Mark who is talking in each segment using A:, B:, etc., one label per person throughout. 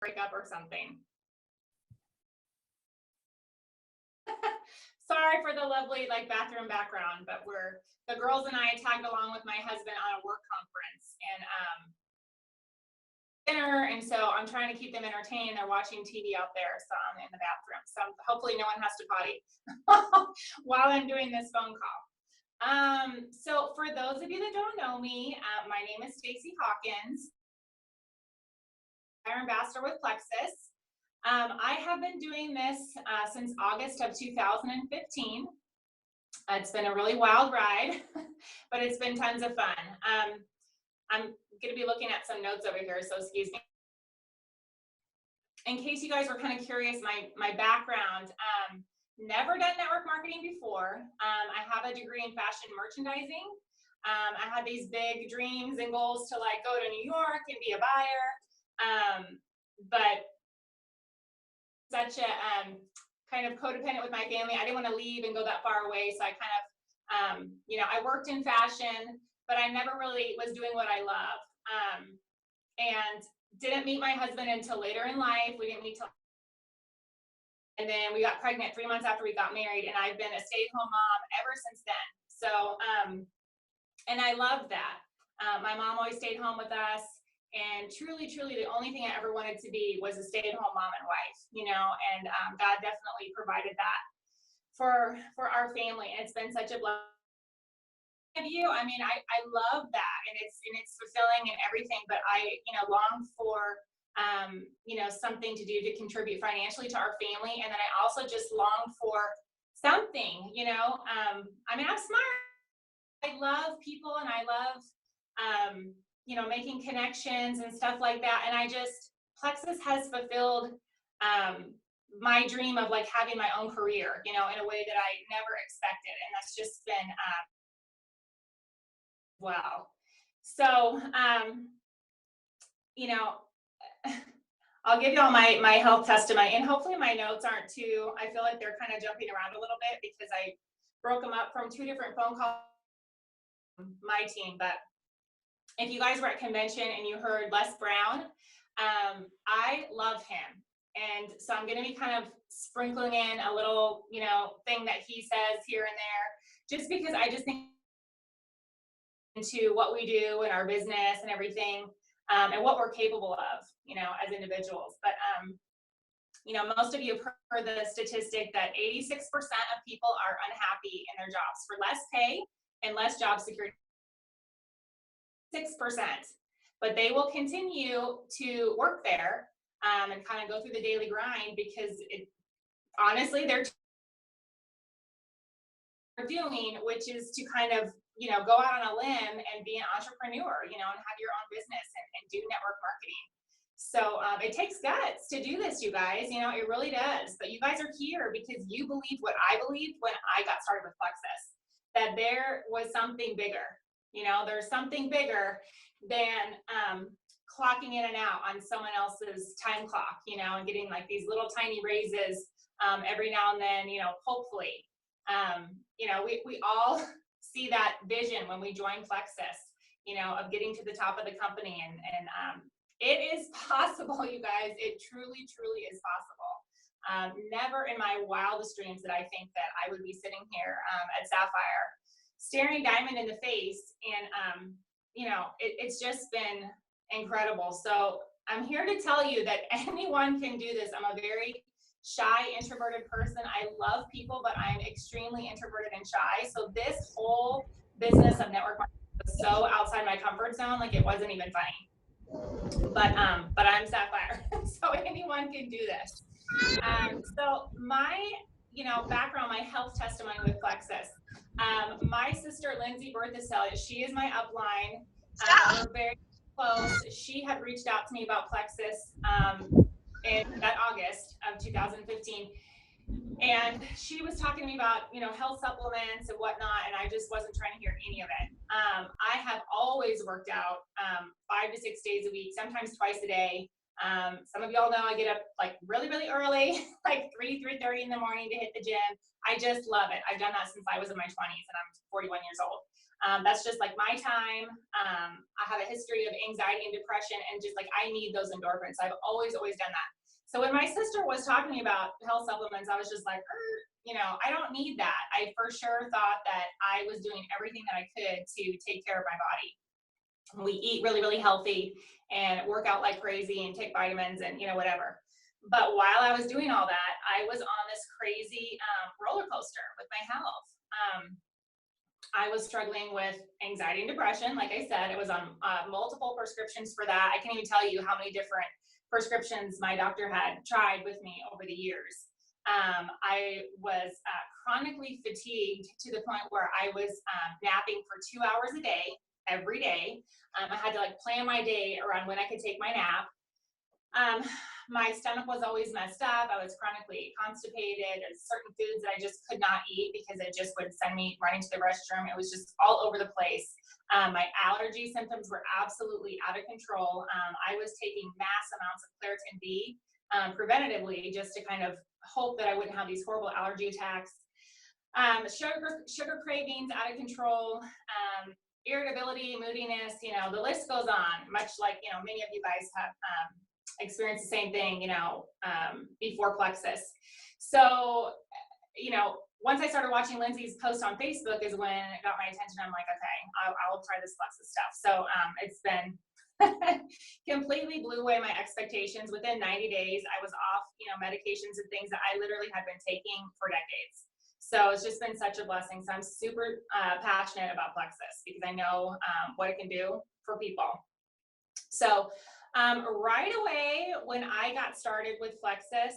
A: break up or something. Sorry for the lovely bathroom background, but the girls and I tagged along with my husband on a work conference and dinner, and so I'm trying to keep them entertained. They're watching TV out there, so I'm in the bathroom. So hopefully no one has to potty while I'm doing this phone call. So for those of you that don't know me, my name is Stacie Hawkins. I'm ambassador with Plexus. I have been doing this since August of 2015. It's been a really wild ride, but it's been tons of fun. I'm going to be looking at some notes over here, so excuse me. In case you guys were kind of curious, my background, never done network marketing before. I have a degree in fashion merchandising. I had these big dreams and goals to go to New York and be a buyer, but such a kind of codependent with my family. I didn't want to leave and go that far away. So I kind of, I worked in fashion, but I never really was doing what I love. And didn't meet my husband until later in life. We didn't meet till, and then we got pregnant 3 months after we got married, and I've been a stay-at-home mom ever since then. So, and I loved that. My mom always stayed home with us. And truly, the only thing I ever wanted to be was a stay-at-home mom and wife, and God definitely provided that for our family. And it's been such a blessing. I mean, I love that, and it's fulfilling and everything, but I, long for, something to do to contribute financially to our family. And then I also just long for something, I mean, I'm smart. I love people and I love, making connections and stuff like that. And Plexus has fulfilled my dream of having my own career, in a way that I never expected. And that's just been, wow. So, I'll give y'all my health testimony, and hopefully my notes aren't too, I feel like they're kind of jumping around a little bit because I broke them up from 2 different phone calls, my team. But if you guys were at convention and you heard Les Brown, I love him. And so I'm going to be kind of sprinkling in a little, thing that he says here and there, just because I just think into what we do in our business and everything, and what we're capable of, as individuals. But, most of you have heard the statistic that 86% of people are unhappy in their jobs for less pay and less job security. 6%, but they will continue to work there and kind of go through the daily grind because honestly they're doing, which is to kind of go out on a limb and be an entrepreneur, and have your own business and do network marketing. So it takes guts to do this, you guys. It really does. But you guys are here because you believe what I believed when I got started with Plexus, that there was something bigger. There's something bigger than clocking in and out on someone else's time clock, and getting these little tiny raises every now and then, hopefully. We all see that vision when we join Plexus, of getting to the top of the company. And it is possible, you guys. It truly is possible. Never in my wildest dreams did I think that I would be sitting here at Sapphire staring Diamond in the face, and it's just been incredible. So I'm here to tell you that anyone can do this. I'm a very shy, introverted person. I love people, but I'm extremely introverted and shy. So this whole business of network marketing was so outside my comfort zone, it wasn't even funny. But I'm Sapphire, so anyone can do this. So my background, my health testimony with Plexus. My sister, Lindsay Berthasell, she is my upline. We're very close. She had reached out to me about Plexus in that August of 2015. And she was talking to me about, health supplements and whatnot, and I just wasn't trying to hear any of it. I have always worked out 5 to 6 days a week, sometimes twice a day. Some of y'all know I get up like really, really early, like 3:30 in the morning to hit the gym. I just love it. I've done that since I was in my 20s and I'm 41 years old. That's just like my time. I have a history of anxiety and depression, and just like I need those endorphins. I've always done that. So when my sister was talking about health supplements, I was just like, I don't need that. I for sure thought that I was doing everything that I could to take care of my body. We eat really, really healthy and work out like crazy and take vitamins and whatever. But while I was doing all that, I was on this crazy roller coaster with my health. I was struggling with anxiety and depression. Like I said, it was on multiple prescriptions for that. I can't even tell you how many different prescriptions my doctor had tried with me over the years. I was chronically fatigued to the point where I was napping for 2 hours a day, every day. I had to like plan my day around when I could take my nap. My stomach was always messed up. I was chronically constipated. There's certain foods that I just could not eat because it just would send me running to the restroom. It was just all over the place. My allergy symptoms were absolutely out of control. I was taking mass amounts of Claritin B preventatively just to kind of hope that I wouldn't have these horrible allergy attacks. Sugar cravings out of control. Irritability, moodiness, the list goes on, much like, many of you guys have experienced the same thing, before Plexus. So, once I started watching Lindsay's post on Facebook is when it got my attention. I'm like, okay, I'll try this Plexus stuff. So it's been completely blew away my expectations. Within 90 days, I was off, medications and things that I literally had been taking for decades. So it's just been such a blessing. So I'm super passionate about Plexus because I know what it can do for people. So right away when I got started with Plexus,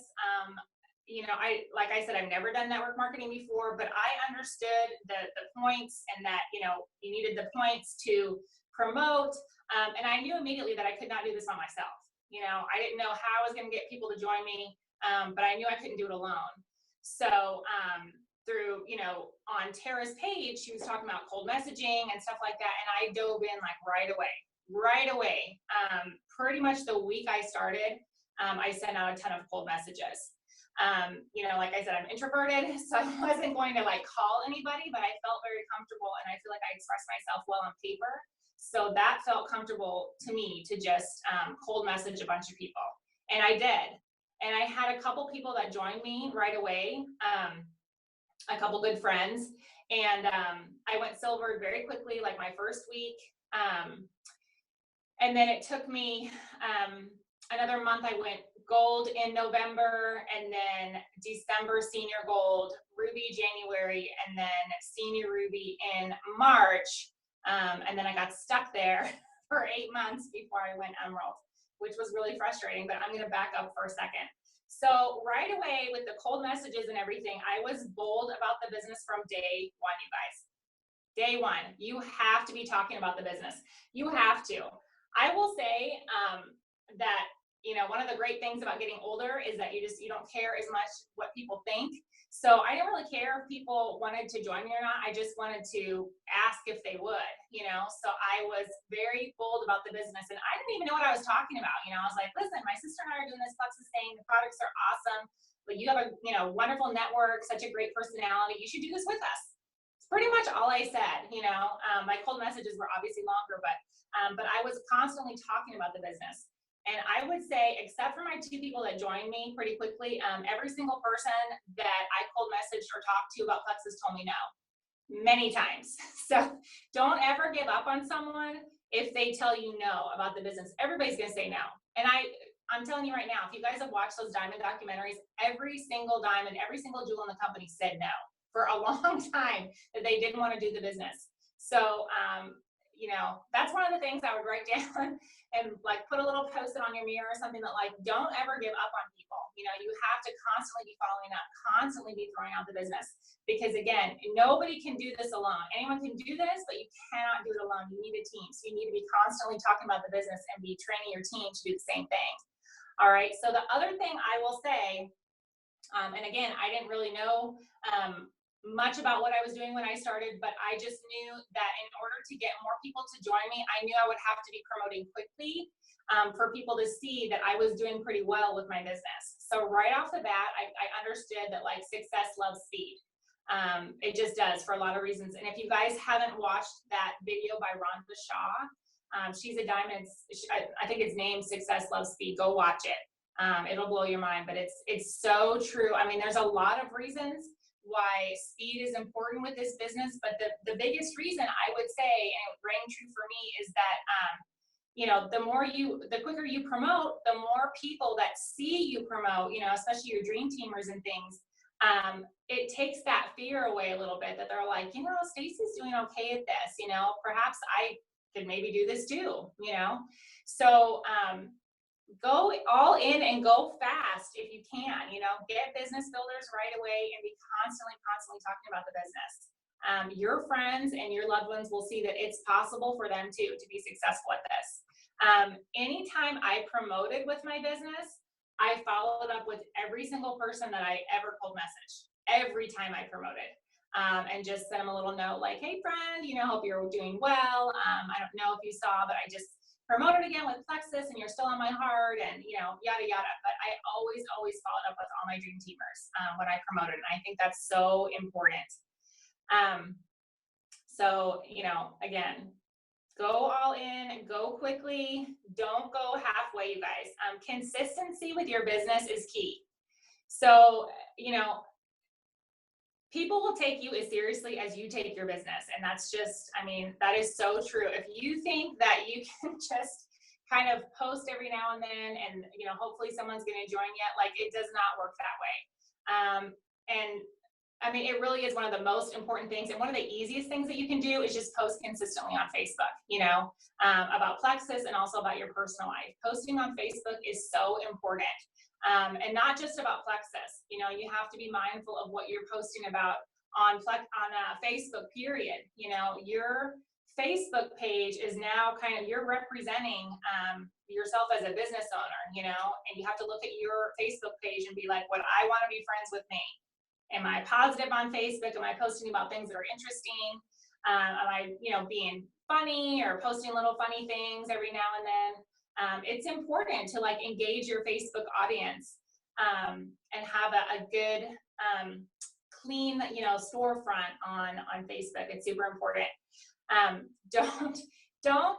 A: like I said, I've never done network marketing before, but I understood the points and that, you needed the points to promote. And I knew immediately that I could not do this on myself. I didn't know how I was going to get people to join me, but I knew I couldn't do it alone. So through, on Tara's page, she was talking about cold messaging and stuff like that. And I dove in like right away. Pretty much the week I started, I sent out a ton of cold messages. Like I said, I'm introverted, so I wasn't going to like call anybody, but I felt very comfortable and I feel like I expressed myself well on paper. So that felt comfortable to me to just cold message a bunch of people. And I did. And I had a couple people that joined me right away, a couple good friends. And I went silver very quickly, like my first week. And then it took me another month. I went gold in November, and then December senior gold, ruby January, and then senior ruby in March. And then I got stuck there for 8 months before I went emerald, which was really frustrating, but I'm going to back up for a second. So right away with the cold messages and everything, I was bold about the business from day one, you guys. Day one, you have to be talking about the business. You have to. I will say that, one of the great things about getting older is that you don't care as much what people think. So I didn't really care if people wanted to join me or not. I just wanted to ask if they would, so I was very bold about the business, and I didn't even know what I was talking about. I was like, listen, my sister and I are doing this Plexus thing. The products are awesome, but you have a, wonderful network, such a great personality. You should do this with us. It's pretty much all I said. My cold messages were obviously longer, but I was constantly talking about the business. And I would say, except for my 2 people that joined me pretty quickly, every single person that I cold messaged or talked to about Plexus told me no, many times. So don't ever give up on someone if they tell you no about the business. Everybody's going to say no. And I'm telling you right now, if you guys have watched those diamond documentaries, every single diamond, every single jewel in the company said no for a long time, that they didn't want to do the business. So, that's one of the things I would write down and like put a little post-it on your mirror or something that like, don't ever give up on people. You have to constantly be following up, constantly be throwing out the business, because again, nobody can do this alone. Anyone can do this, but you cannot do it alone. You need a team. So you need to be constantly talking about the business and be training your team to do the same thing. All right. So the other thing I will say, and again, I didn't really know much about what I was doing when I started, but I just knew that in order to get more people to join me, I knew I would have to be promoting quickly for people to see that I was doing pretty well with my business. So right off the bat, I understood that like success loves speed. It just does for a lot of reasons. And if you guys haven't watched that video by Rhonda Shaw, she's a diamond, I think it's named Success Loves Speed. Go watch it. It'll blow your mind, but it's so true. I mean, there's a lot of reasons why speed is important with this business, but the biggest reason I would say, and it rang true for me, is that you know, the quicker you promote, the more people that see you promote, you know, especially your dream teamers and things, it takes that fear away a little bit, that they're like, you know, Stacie's doing okay at this, you know, perhaps I could maybe do this too, you know. So go all in and go fast if you can, you know, get business builders right away and be constantly talking about the business. Your friends and your loved ones will see that it's possible for them too to be successful at this. Anytime I promoted with my business, I followed up with every single person that I ever cold messaged every time I promoted. And just sent them a little note like, hey friend, you know, hope you're doing well. I don't know if you saw, but I just promoted again with Plexus and you're still on my heart, and you know, yada yada. But I always followed up with all my dream teamers when I promoted, and I think that's so important. So you know, again, go all in, go quickly, don't go halfway, you guys. Consistency with your business is key. So you know, people will take you as seriously as you take your business. And that's just, I mean, that is so true. If you think that you can just kind of post every now and then and, you know, hopefully someone's going to join you, like it does not work that way. And I mean, it really is one of the most important things. And one of the easiest things that you can do is just post consistently on Facebook, you know, about Plexus and also about your personal life. Posting on Facebook is so important. And not just about Plexus, you know, you have to be mindful of what you're posting about on Facebook, period. You know, your Facebook page is now kind of, you're representing yourself as a business owner, you know, and you have to look at your Facebook page and be like, would I want to be friends with me? Am I positive on Facebook? Am I posting about things that are interesting? Am I, you know, being funny or posting little funny things every now and then? It's important to like engage your Facebook audience and have a good, clean, you know, storefront on Facebook. It's super important. Don't,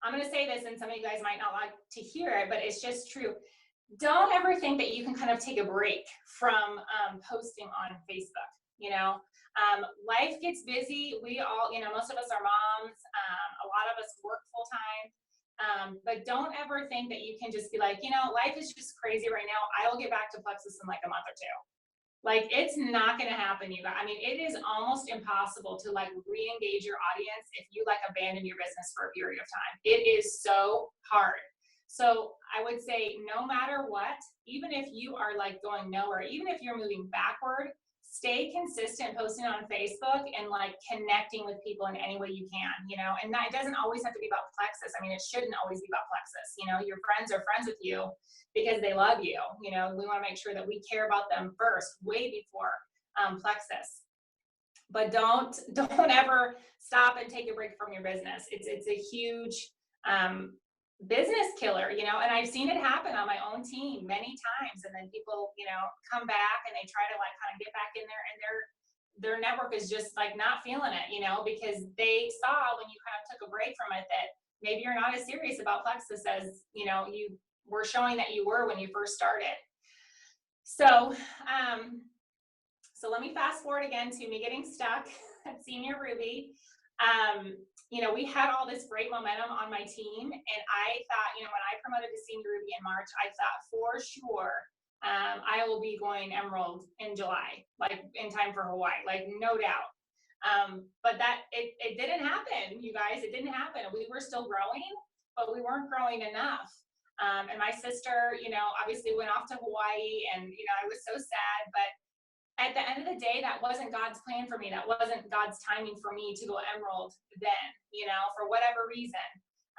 A: I'm going to say this, and some of you guys might not like to hear it, but it's just true. Don't ever think that you can kind of take a break from posting on Facebook. You know, life gets busy. We all, you know, most of us are moms. A lot of us work full time. But don't ever think that you can just be like, you know, life is just crazy right now. I will get back to Plexus in like a month or two. Like, it's not going to happen, you guys. I mean, it is almost impossible to like re-engage your audience if you like abandon your business for a period of time. It is so hard. So I would say no matter what, even if you are like going nowhere, even if you're moving backward, stay consistent posting on Facebook and like connecting with people in any way you can, you know, and that doesn't always have to be about Plexus. I mean, it shouldn't always be about Plexus. You know, your friends are friends with you because they love you. You know, we want to make sure that we care about them first, way before Plexus. But don't ever stop and take a break from your business. It's a huge business killer, you know, and I've seen it happen on my own team many times. And then people, you know, come back and they try to like kind of get back in there, and their network is just like not feeling it, you know, because they saw when you kind of took a break from it that maybe you're not as serious about Plexus as, you know, you were showing that you were when you first started. So, so let me fast forward again to me getting stuck at Senior Ruby. You know, we had all this great momentum on my team, and I thought, you know, when I promoted to Senior Ruby in March, I thought for sure I will be going Emerald in July, like in time for Hawaii, like no doubt. But that it didn't happen, you guys. It didn't happen. We were still growing, but we weren't growing enough. And my sister, you know, obviously went off to Hawaii, and you know, I was so sad, but at the end of the day, that wasn't God's plan for me. That wasn't God's timing for me to go Emerald then, you know, for whatever reason.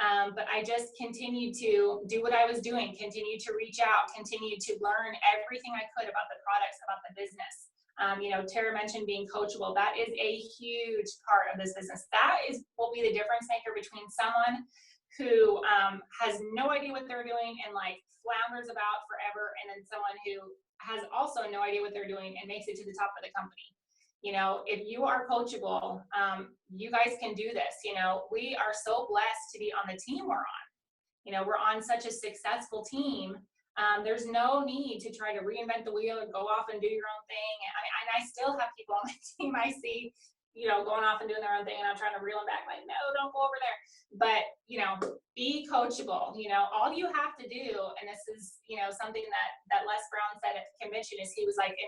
A: But I just continued to do what I was doing, continued to reach out, continued to learn everything I could about the products, about the business. Tara mentioned being coachable. That is a huge part of this business. That will be the difference maker between someone who has no idea what they're doing and like flounders about forever, and then someone who has also no idea what they're doing and makes it to the top of the company. If you are coachable, you guys can do this. We are so blessed to be on the team we're on. We're on such a successful team. There's no need to try to reinvent the wheel or go off and do your own thing. And I still have people on my team I see, going off and doing their own thing, and I'm trying to reel them back, like, no, don't go over there. But, be coachable. All you have to do, and this is, something that Les Brown said at the convention, is he was like,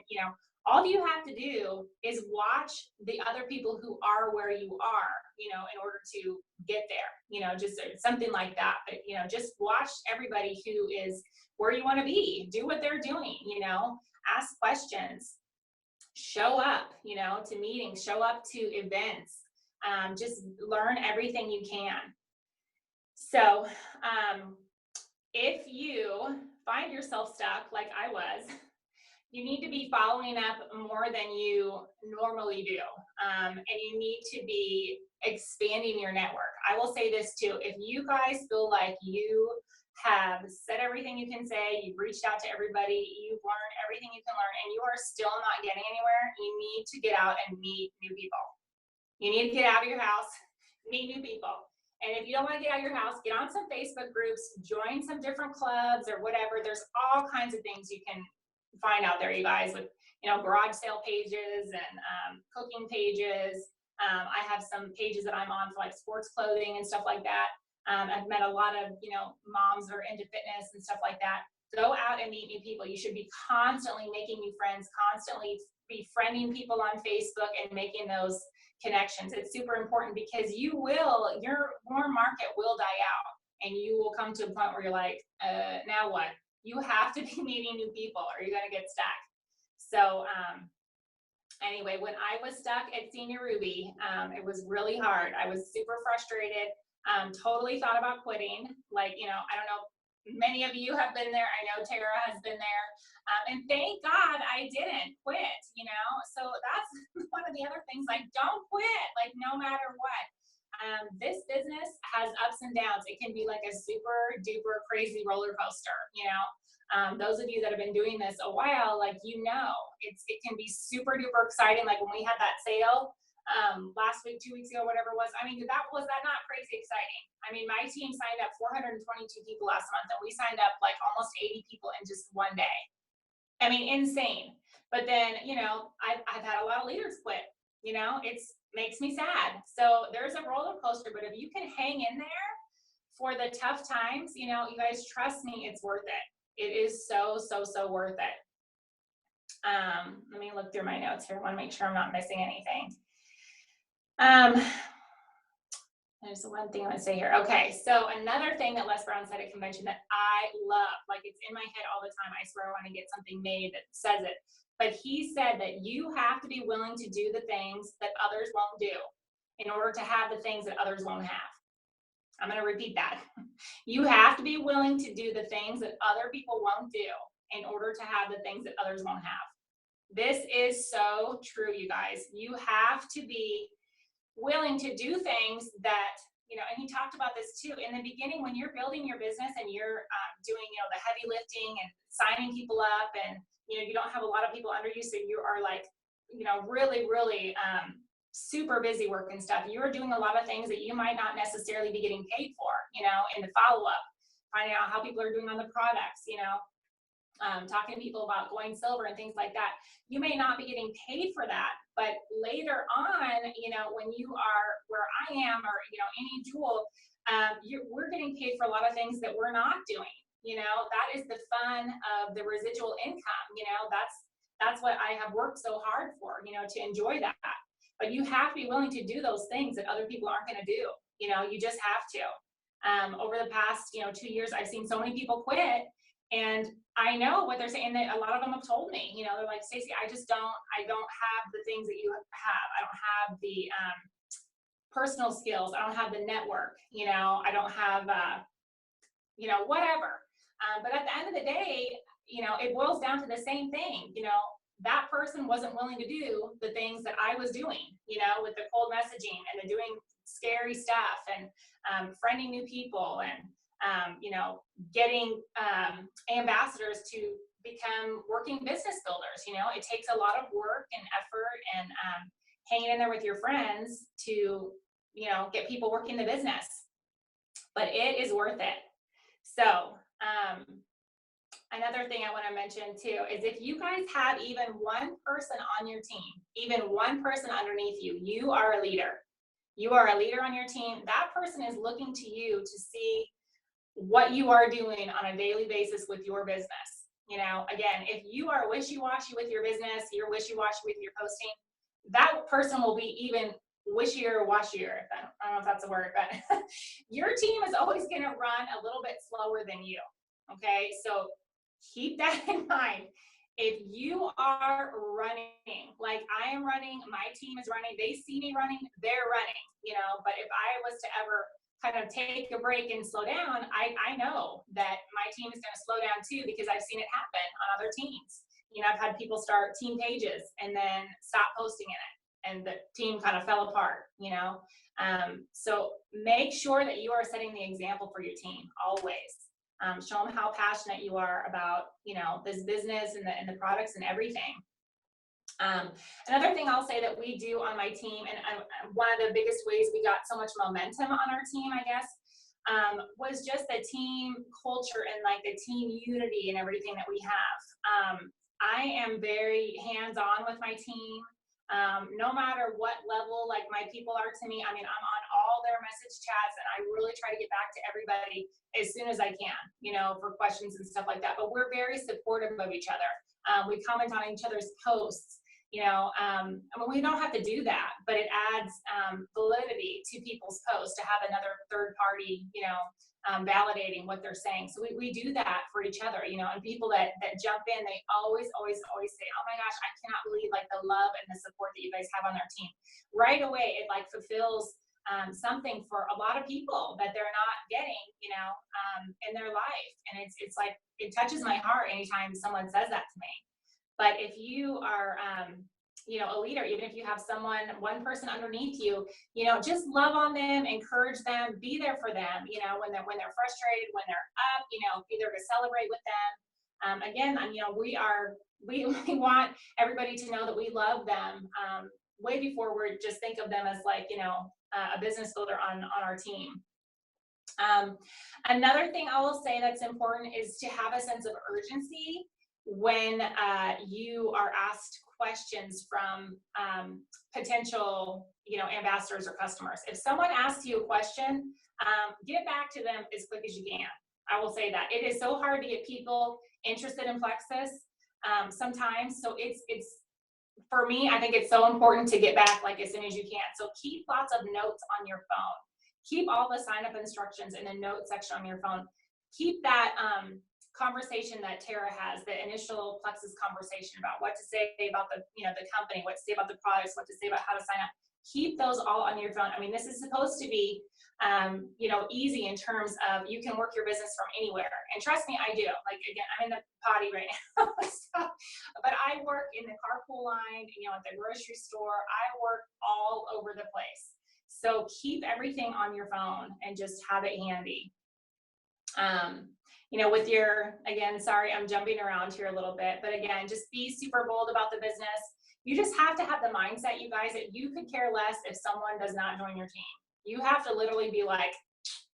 A: all you have to do is watch the other people who are where you are, in order to get there, just something like that. But, just watch everybody who is where you want to be, do what they're doing, ask questions, show up, to meetings, show up to events, just learn everything you can. So, if you find yourself stuck like I was, you need to be following up more than you normally do. And you need to be expanding your network. I will say this too, if you guys feel like you have said everything you can say, you've reached out to everybody, you've learned everything you can learn, and you are still not getting anywhere, you need to get out and meet new people. You need to get out of your house, meet new people. And if you don't want to get out of your house, get on some Facebook groups, join some different clubs or whatever. There's all kinds of things you can find out there, you guys, with garage sale pages and cooking pages. I have some pages that I'm on for like sports clothing and stuff like that. I've met a lot of moms that are into fitness and stuff like that. Go out and meet new people. You should be constantly making new friends, constantly befriending people on Facebook and making those connections. It's super important, because your market will die out, and you will come to a point where you're like, now what? You have to be meeting new people or you're going to get stuck. So anyway, when I was stuck at Senior Ruby, it was really hard. I was super frustrated, totally thought about quitting. Like, I don't know, many of you have been there. I know Tara has been there. And thank God I didn't quit, So that's one of the other things, like, don't quit, like, no matter what. This business has ups and downs. It can be like a super duper crazy roller coaster, those of you that have been doing this a while, like, it can be super duper exciting. Like when we had that sale last week, 2 weeks ago, whatever it was. I mean, was that not crazy exciting? I mean, my team signed up 422 people last month, and we signed up like almost 80 people in just one day. I mean, insane. But then, I've had a lot of leaders quit. It makes me sad. So there's a roller coaster, but if you can hang in there for the tough times, you guys, trust me, it's worth it. It is so, so, so worth it. Let me look through my notes here. I want to make sure I'm not missing anything. There's one thing I want to say here. Okay, so another thing that Les Brown said at convention that I love, like, it's in my head all the time. I swear I want to get something made that says it. But he said that you have to be willing to do the things that others won't do in order to have the things that others won't have. I'm going to repeat that. You have to be willing to do the things that other people won't do in order to have the things that others won't have. This is so true, you guys. You have to be willing to do things that, and he talked about this too. In the beginning, when you're building your business and you're doing, the heavy lifting and signing people up, and, you don't have a lot of people under you, so you are like, really, really super busy working stuff. You're doing a lot of things that you might not necessarily be getting paid for, in the follow-up, finding out how people are doing on the products, talking to people about going silver and things like that. You may not be getting paid for that, but later on, when you are where I am, or, any Jewel, we're getting paid for a lot of things that we're not doing. That is the fun of the residual income. That's what I have worked so hard for, to enjoy that. But you have to be willing to do those things that other people aren't going to do. You just have to. Over the past, 2 years, I've seen so many people quit, and I know what they're saying. That a lot of them have told me, they're like, Stacie, I don't have the things that you have. I don't have the personal skills. I don't have the network. I don't have, whatever. But at the end of the day, it boils down to the same thing. that person wasn't willing to do the things that I was doing, you know, with the cold messaging and the doing scary stuff and friending new people and, you know, getting ambassadors to become working business builders. You know, it takes a lot of work and effort and hanging in there with your friends to, you know, get people working the business, but it is worth it. So, another thing I want to mention too is if you guys have even one person on your team, even one person underneath you, you are a leader. You are a leader on your team. That person is looking to you to see what you are doing on a daily basis with your business. You know, again, if you are wishy-washy with your business, you're wishy-washy with your posting, that person will be even wishier, washier. I don't know if that's a word, but your team is always going to run a little bit slower than you. Okay, so keep that in mind. If you are running like I am running, my team is running, they see me running, they're running, you know, but if I was to ever kind of take a break and slow down, I know that my team is going to slow down too, because I've seen it happen on other teams. You know, I've had people start team pages and then stop posting in it, and the team kind of fell apart, you know. So make sure that you are setting the example for your team always. Show them how passionate you are about, you know, this business and the products and everything. Another thing I'll say that we do on my team, and one of the biggest ways we got so much momentum on our team, I guess, was just the team culture and like the team unity and everything that we have. I am very hands-on with my team. No matter what level like my people are to me, I mean, I'm on all their message chats and I really try to get back to everybody as soon as I can, you know, for questions and stuff like that. But we're very supportive of each other. We comment on each other's posts. You know, I mean, we don't have to do that, but it adds validity to people's posts to have another third party, you know, validating what they're saying. So we do that for each other, you know, and people that jump in, they always say, oh my gosh, I cannot believe like the love and the support that you guys have on their team. Right away, it like fulfills something for a lot of people that they're not getting, you know, in their life. And it's like, it touches my heart anytime someone says that to me. But if you are, you know, a leader, even if you have one person underneath you, you know, just love on them, encourage them, be there for them, you know, when they're frustrated, when they're up, you know, be there to celebrate with them. Again, you know, we want everybody to know that we love them way before we just think of them as like, you know, a business builder on our team. Another thing I will say that's important is to have a sense of urgency when you are asked questions from potential, you know, ambassadors or customers. If someone asks you a question, get back to them as quick as you can. I will say that it is so hard to get people interested in Plexus sometimes. So it's for me, I think it's so important to get back like as soon as you can. So keep lots of notes on your phone. Keep all the sign up instructions in the note section on your phone. Keep that conversation that Tara has, the initial Plexus conversation about what to say about the, you know, the company, what to say about the products, what to say about how to sign up. Keep those all on your phone. I mean, this is supposed to be, you know, easy in terms of you can work your business from anywhere. And trust me, I do. Like, again, I'm in the potty right now. So, but I work in the carpool line, you know, at the grocery store. I work all over the place. So keep everything on your phone and just have it handy. You know, with your, again, sorry, I'm jumping around here a little bit, but again, just be super bold about the business. You just have to have the mindset, you guys, that you could care less if someone does not join your team. You have to literally be like,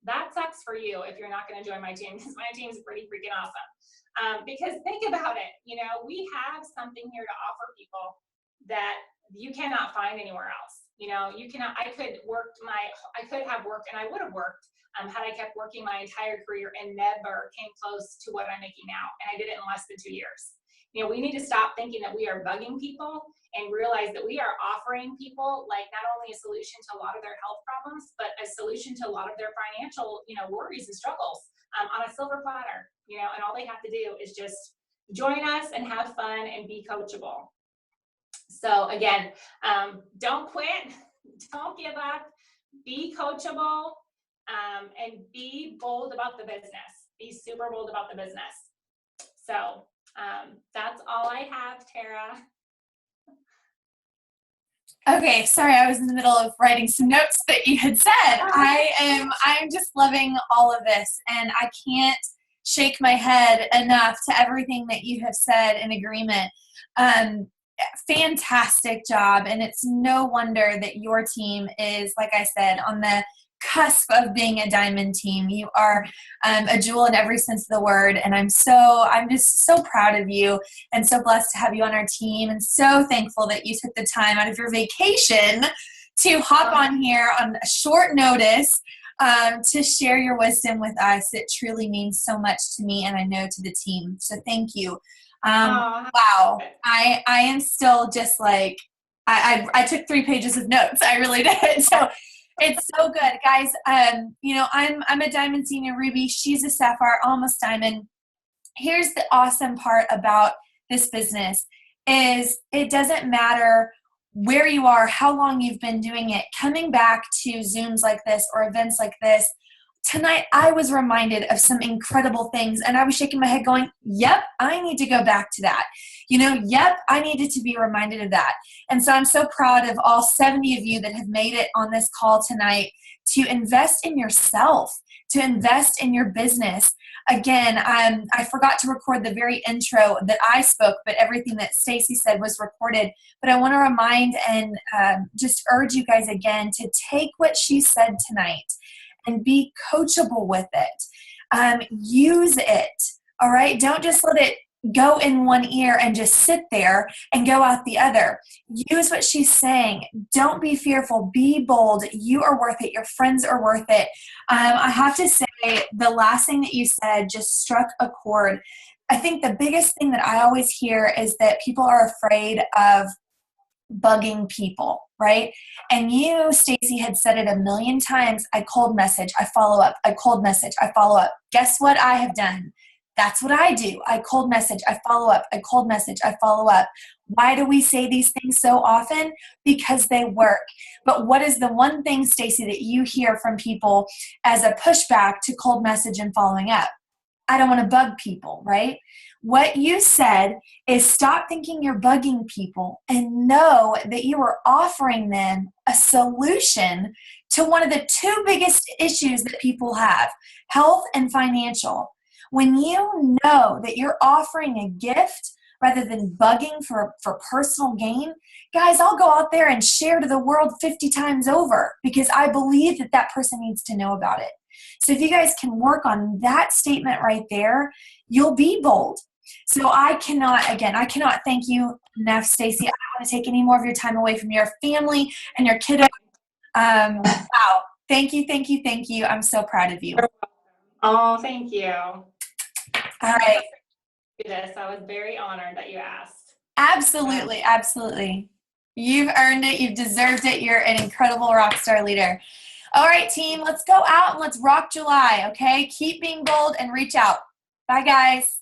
A: that sucks for you if you're not going to join my team, because my team's pretty freaking awesome. Because think about it, you know, we have something here to offer people that you cannot find anywhere else. You know, you cannot, I could have worked and I would have worked had I kept working my entire career and never came close to what I'm making now. And I did it in less than 2 years. You know, we need to stop thinking that we are bugging people and realize that we are offering people like not only a solution to a lot of their health problems, but a solution to a lot of their financial, you know, worries and struggles on a silver platter, you know, and all they have to do is just join us and have fun and be coachable. So again, don't quit, don't give up, be coachable, and be bold about the business. Be super bold about the business. So that's all I have, Tara.
B: Okay, sorry, I was in the middle of writing some notes that you had said. I'm just loving all of this, and I can't shake my head enough to everything that you have said in agreement. Um, Fantastic job, and it's no wonder that your team is, like I said, on the cusp of being a diamond team. You are a jewel in every sense of the word, and I'm just so proud of you and so blessed to have you on our team, and so thankful that you took the time out of your vacation to hop on here on a short notice to share your wisdom with us. It truly means so much to me, and I know to the team, so thank you. Wow, I am still just like, I took 3 pages of notes. I really did. So it's so good, guys. I'm a diamond senior ruby. She's a sapphire, almost diamond. Here's the awesome part about this business is it doesn't matter where you are, how long you've been doing it. Coming back to Zooms like this or events like this, tonight I was reminded of some incredible things, and I was shaking my head going, yep, I need to go back to that. Yep, I needed to be reminded of that. And so I'm so proud of all 70 of you that have made it on this call tonight to invest in yourself, to invest in your business. Again, I forgot to record the very intro that I spoke, but everything that Stacie said was recorded. But I want to remind and just urge you guys again to take what she said tonight and be coachable with it. Use it, all right? Don't just let it go in one ear and just sit there and go out the other. Use what she's saying. Don't be fearful. Be bold. You are worth it. Your friends are worth it. I have to say, the last thing that you said just struck a chord. I think the biggest thing that I always hear is that people are afraid of bugging people, right? And you, Stacie, had said it a million times. I cold message, I follow up, I cold message, I follow up. Guess what I have done? That's what I do. I cold message, I follow up, I cold message, I follow up. Why do we say these things so often? Because they work. But what is the one thing, Stacie, that you hear from people as a pushback to cold message and following up? I don't want to bug people, right? What you said is stop thinking you're bugging people and know that you are offering them a solution to one of the 2 biggest issues that people have, health and financial. When you know that you're offering a gift rather than bugging for personal gain, guys, I'll go out there and share to the world 50 times over because I believe that that person needs to know about it. So if you guys can work on that statement right there, you'll be bold. So I cannot thank you enough, Stacie. I don't want to take any more of your time away from your family and your kiddo. Wow. Thank you, thank you, thank you. I'm so proud of you.
A: Oh, thank you.
B: All right.
A: I was very honored that you asked.
B: Absolutely, absolutely. You've earned it. You've deserved it. You're an incredible rock star leader. All right, team, let's go out and let's rock July, okay? Keep being bold and reach out. Bye, guys.